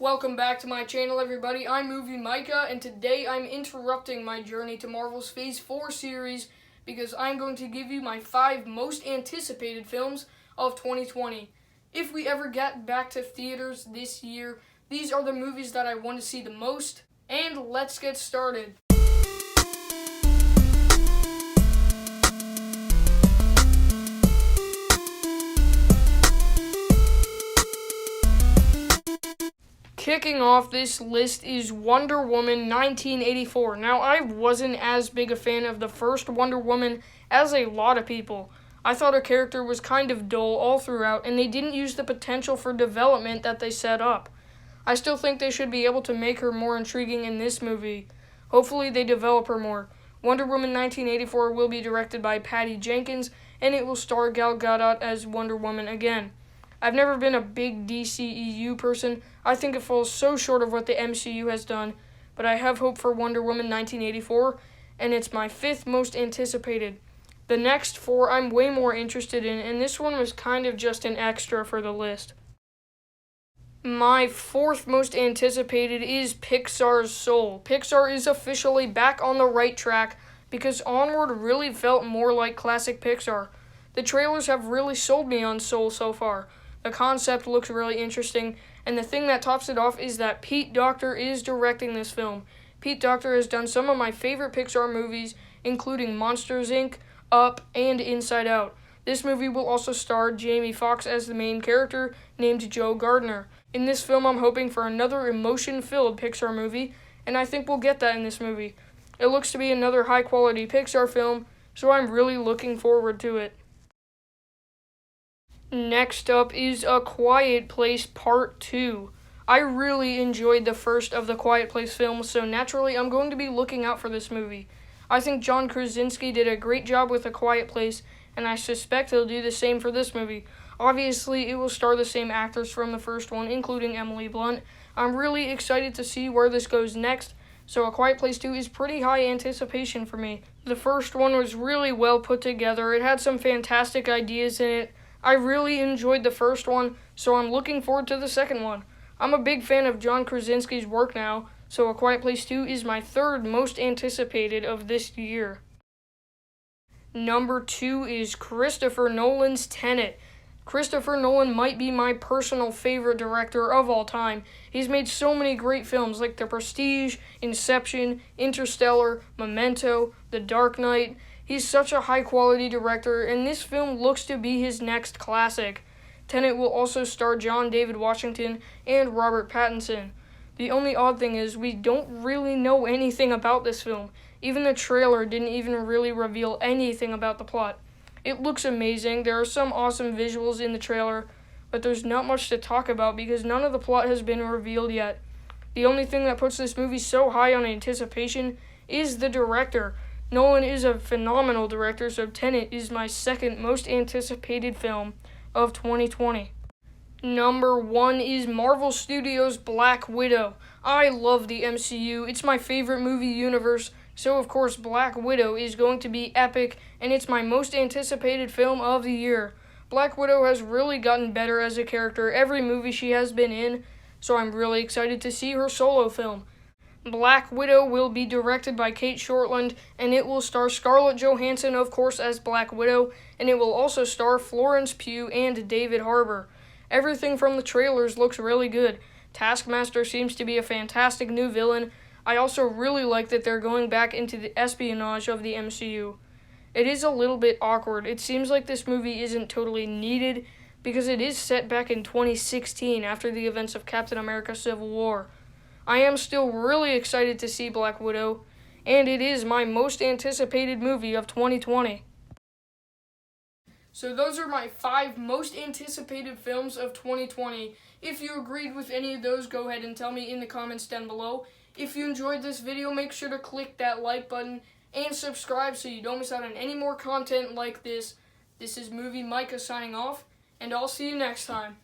Welcome back to my channel, everybody. I'm Movie Micah, and today I'm interrupting my journey to Marvel's Phase 4 series because I'm going to give you my 5 most anticipated films of 2020. If we ever get back to theaters this year, these are the movies that I want to see the most, and let's get started. Kicking off this list is Wonder Woman 1984. Now, I wasn't as big a fan of the first Wonder Woman as a lot of people. I thought her character was kind of dull all throughout, and they didn't use the potential for development that they set up. I still think they should be able to make her more intriguing in this movie. Hopefully they develop her more. Wonder Woman 1984 will be directed by Patty Jenkins, and it will star Gal Gadot as Wonder Woman again. I've never been a big DCEU person. I think it falls so short of what the MCU has done, but I have hope for Wonder Woman 1984, and it's my 5th most anticipated. The next 4 I'm way more interested in, and this one was kind of just an extra for the list. My 4th most anticipated is Pixar's Soul. Pixar is officially back on the right track because Onward really felt more like classic Pixar. The trailers have really sold me on Soul so far. The concept looks really interesting, and the thing that tops it off is that Pete Docter is directing this film. Pete Docter has done some of my favorite Pixar movies, including Monsters, Inc., Up, and Inside Out. This movie will also star Jamie Foxx as the main character, named Joe Gardner. In this film, I'm hoping for another emotion-filled Pixar movie, and I think we'll get that in this movie. It looks to be another high-quality Pixar film, so I'm really looking forward to it. Next up is A Quiet Place Part 2. I really enjoyed the first of the Quiet Place films, so naturally I'm going to be looking out for this movie. I think John Krasinski did a great job with A Quiet Place, and I suspect he'll do the same for this movie. Obviously, it will star the same actors from the first one, including Emily Blunt. I'm really excited to see where this goes next, so A Quiet Place 2 is pretty high anticipation for me. The first one was really well put together. It had some fantastic ideas in it. I really enjoyed the first one, so I'm looking forward to the second one. I'm a big fan of John Krasinski's work now, so A Quiet Place 2 is my 3rd most anticipated of this year. Number 2 is Christopher Nolan's Tenet. Christopher Nolan might be my personal favorite director of all time. He's made so many great films like The Prestige, Inception, Interstellar, Memento, The Dark Knight. He's such a high-quality director, and this film looks to be his next classic. Tenet will also star John David Washington and Robert Pattinson. The only odd thing is we don't really know anything about this film. Even the trailer didn't even really reveal anything about the plot. It looks amazing. There are some awesome visuals in the trailer, but there's not much to talk about because none of the plot has been revealed yet. The only thing that puts this movie so high on anticipation is the director. Nolan is a phenomenal director, so Tenet is my 2nd most anticipated film of 2020. Number 1 is Marvel Studios' Black Widow. I love the MCU. It's my favorite movie universe, so of course Black Widow is going to be epic, and it's my most anticipated film of the year. Black Widow has really gotten better as a character every movie she has been in, so I'm really excited to see her solo film. Black Widow will be directed by Kate Shortland, and it will star Scarlett Johansson, of course, as Black Widow, and it will also star Florence Pugh and David Harbour. Everything from the trailers looks really good. Taskmaster seems to be a fantastic new villain. I also really like that they're going back into the espionage of the MCU. It is a little bit awkward. It seems like this movie isn't totally needed because it is set back in 2016 after the events of Captain America Civil War. I am still really excited to see Black Widow, and it is my most anticipated movie of 2020. So those are my 5 most anticipated films of 2020. If you agreed with any of those, go ahead and tell me in the comments down below. If you enjoyed this video, make sure to click that like button and subscribe so you don't miss out on any more content like this. This is Movie Micah signing off, and I'll see you next time.